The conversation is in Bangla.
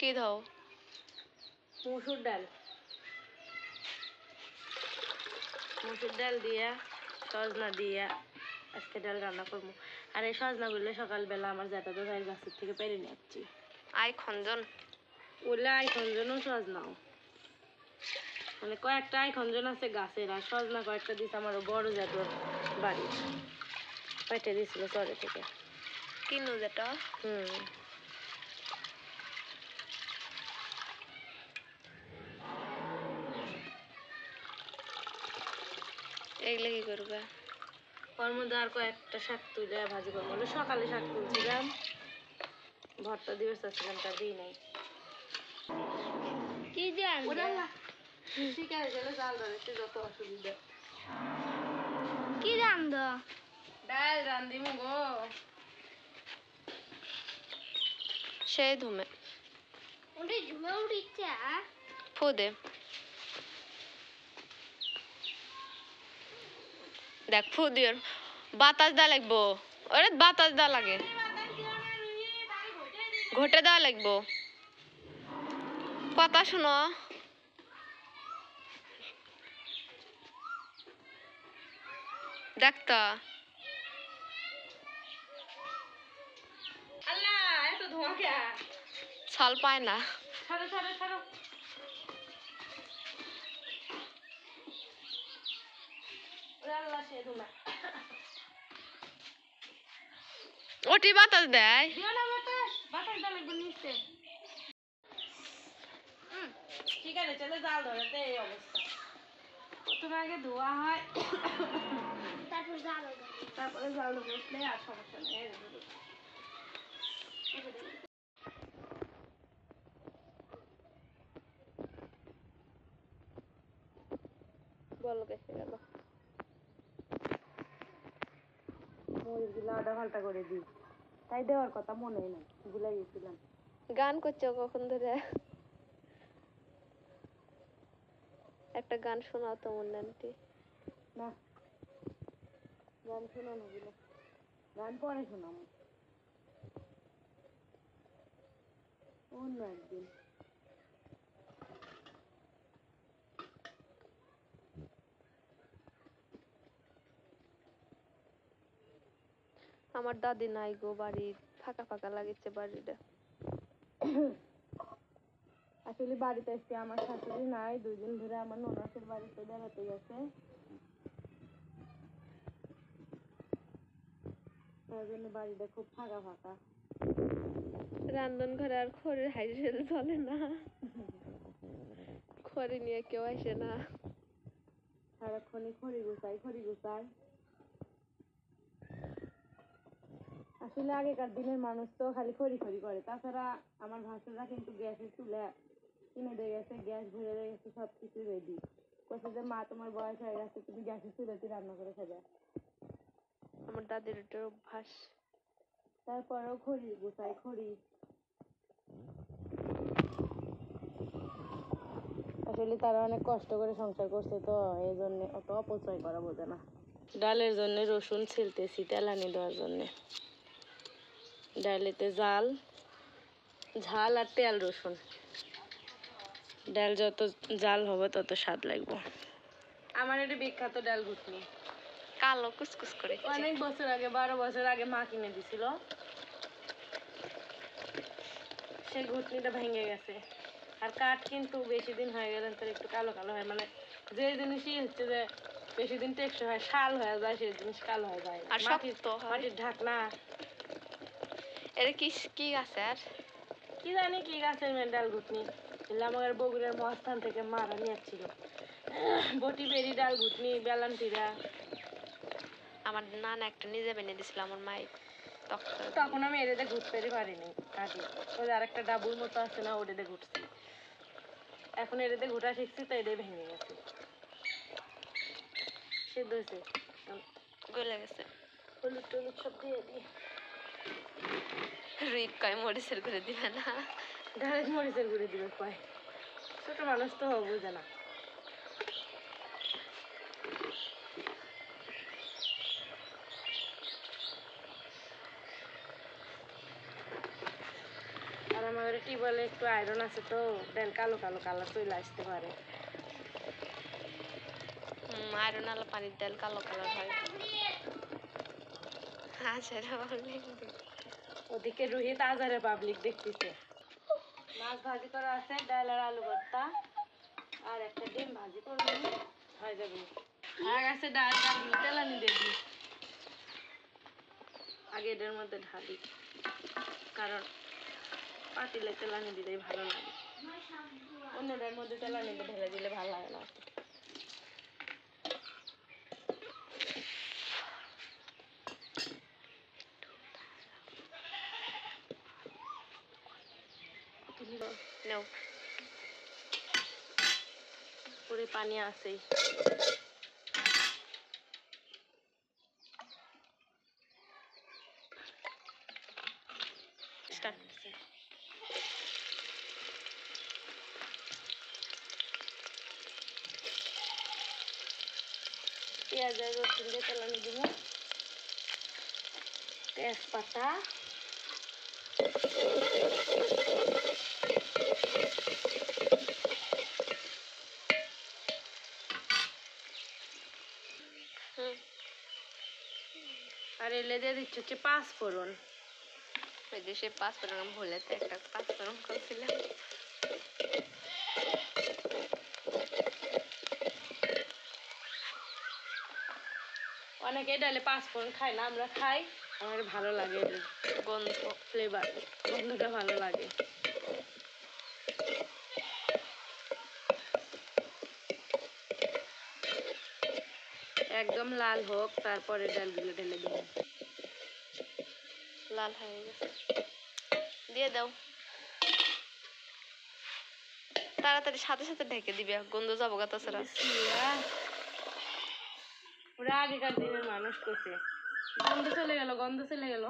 কি দাও? মসুর ডাল। মসুর ডাল দিয়া সজনা দিয়া আজকে ডাল রান্না করবো। আর এই সজনাগুলো সকালবেলা আমার জ্যাঠা দাদার গাছের থেকে পেরে নিয়ে আসছি। আই খঞ্জন ওগুলো আইখঞ্জনও সজনাও, মানে কয়েকটা আইখঞ্জন আছে গাছের, আর সজনা কয়েকটা দিচ্ছে আমার বড় জ্যাঠার বাড়ি পেটে দিয়েছিল চরে থেকে। কিনু যেটা এগুলো কি করবে? ওর মধ্যে আর কয়েকটা শাক তুলে ভাজি করবো। সকালে শাক তুলছিলাম, ভর্তা দিবে চাচ্ছিলাম, তা দিই নাই। কি জান ঠিক আছে, গেলে জাল ধরেছে যত অসুবিধা। কি রান্ধ? ডাল রান্ধিমু গো। সে ধুমে ওটা ঝুমে উঠিচ্ছে। ফু দে। দেখ ফু দিয়ে বাতাস দেওয়া লাগবো। ওরে বাতাস দেওয়া লাগে, ঘটে দেওয়া লাগবো। কথা শুনো, দেখতা আল্লাহ এত ধোঁয়া কে? ছাল পায় না। ছাড়ো ছাড়ো ছাড়ো। আল্লাহ সে ধোঁয়া। ওটি বাতাস দেয়। দিও না বাতাস, বাতাস দেওয়া লাগবে নিচে। ঠিক আছে, চলে জাল ধরাতে এই অবস্থা। প্রথমে আগে ধোয়া হয়, তারপর জাল তারপরে জাল ধরে উঠলে আর সমস্যা নেই। বলো কেসে গেল। মরিচগুলো আধা ঘন্টা করে দিই, তাই দেওয়ার কথা মনে নেই, ভুলে গেছিলাম। গান করছো কখন ধরে? একটা গান শোনাও তো মনে আন্টি। না, গান শোনানো গুলো, গান পরে শোনাবো অন্য একদিন। আমার দাদি নাই গো, বাড়ি ফাঁকা ফাঁকা লাগছে বাড়িটা। আসলে বাড়িতে এসে আমার শাশুড়ি নাই, 2 দিন ধরে আমার ননাসের বাড়িতে বেড়াতে গেছে, তার জন্য বাড়িটা খুব ফাঁকা ফাঁকা। রান্ধন ঘরে আর খড়ির হাইসেল চলে না, খড়ি নিয়ে কেউ আসে না। সারাক্ষণই খড়ি গুছাই। আসলে আগেকার দিনের মানুষ তো খালি খড়ি করে, তাছাড়া আমার ভাসুররা কিন্তু গ্যাসের চুলা কিনে দিয়ে গেছে, গ্যাস ভরে গেছে, সবকিছু রেডি করছে যে মা তোমার বয়স হয়ে গেছে, তুমি গ্যাসের চুলাতে রান্না করে খাবে। আমার দাদির একটা অভ্যাস। তারপরেও খড়ি গুছাই। আসলে তারা অনেক কষ্ট করে সংসার করছে, তো এই জন্য অত অপচয় করা বোঝে না। ডালের জন্য রসুন ছিলতেছি তেলানি দেওয়ার জন্য। ডালেতে ঝাল আর তেল রসুন, ডাল যত জাল হবে তত স্বাদ লাগবে। আমার এটা বিখ্যাত ডাল ঘুটনি, কালো কুচকুচ করে। অনেক বছর আগে, 12 বছর আগে মা কিনে দিছিল। সেই ঘুটনিটা ভেঙে গেছে, আর কাঠ কিন্তু বেশি দিন হয়ে গেলে তো একটু কালো কালো হয়, মানে যে জিনিসই হচ্ছে যে বেশি দিন টেকসই হয়, শাল হয়ে যায়, সেই জিনিস কালো হয়ে যায়। আর শক্ত হয়। মাটির ঢাকনা। এটা কি কি আছে আর কি জানি কি গাছের ডাল ঘুটনি, আমার বগুড়ার মহাস্থান থেকে মারা নিয়ে আসছিল। বটি বেরি ডাল ঘুটনি, বেলান্তিরা। আমার নানা একটা নিজে বেনে দিছিল আমার মাই, তখন আমি এটাতে ঘুরতে পারিনি আগে, ওই আর একটা ডাবুর মতো আছে না, ওটাতে ঘুরছি। এখন এটাতে ঘুরা শিখছি, তো এটাই ভেঙে গেছে, সিদ্ধ হয়েছে, গলে গেছে। হলুদ টলুদ সব দিয়ে দিই। রুই কয় মরিচের করে দিবে না, ডাইরেক্ট মরিচের গুঁড়ি দিবে কয়, ছোট মানুষ তো বুঝে না। আর আমার আমাদের টিউবওয়েলে একটু আয়রন আছে তো ডাল কালো কালো কালার চলে আসতে পারে। আয়রন আলা পানির ডাল কালো কালার হয়। আচ্ছা ওদিকে রুহিত আজারে পাবলিক দেখতেছে। মাছ ভাজি করা আছে, ডাল আর আলু ভর্তা, আর একটা ডিম ভাজি করবো, হয়ে যাবে। হয়ে গেছে ডাল, ডালগুলো তেলানি দিয়ে দিই। আগে এটার মধ্যে ঢালি, কারণ পাতিলে তেলানি দিলেই ভালো লাগে, অন্যটার মধ্যে তেলানি ঢেলে দিলে ভালো লাগে না। নাও পুরে পানি আছেই। স্টার্ট। পেঁয়াজ আর রসুন দিয়ে তেলানি দিব, তেজপাতা, আর এলে দিয়ে দিচ্ছি হচ্ছে পাঁচফোড়ন। ওই যে সে পাঁচফোড়ন ভুলেতে একটা পাঁচফোড়ন করছিলাম। অনেকে ডালে পাঁচফোড়ন খায় না, আমরা খাই, আমার ভালো লাগে, এটার গন্ধ ফ্লেভার, গন্ধটা ভালো লাগে। একদম লাল হোক, তারপরে ডালগুলো ঢেলে দেবো। লাল হয়ে গেছে, দিয়ে দাও। তাড়াতাড়ি সাথে সাথে ঢেকে দিবে, গন্ধ যাবো গা তাছাড়া। ওরা আগেকার দিনের মানুষ করছে। গন্ধ চলে গেল, গন্ধ চলে গেল।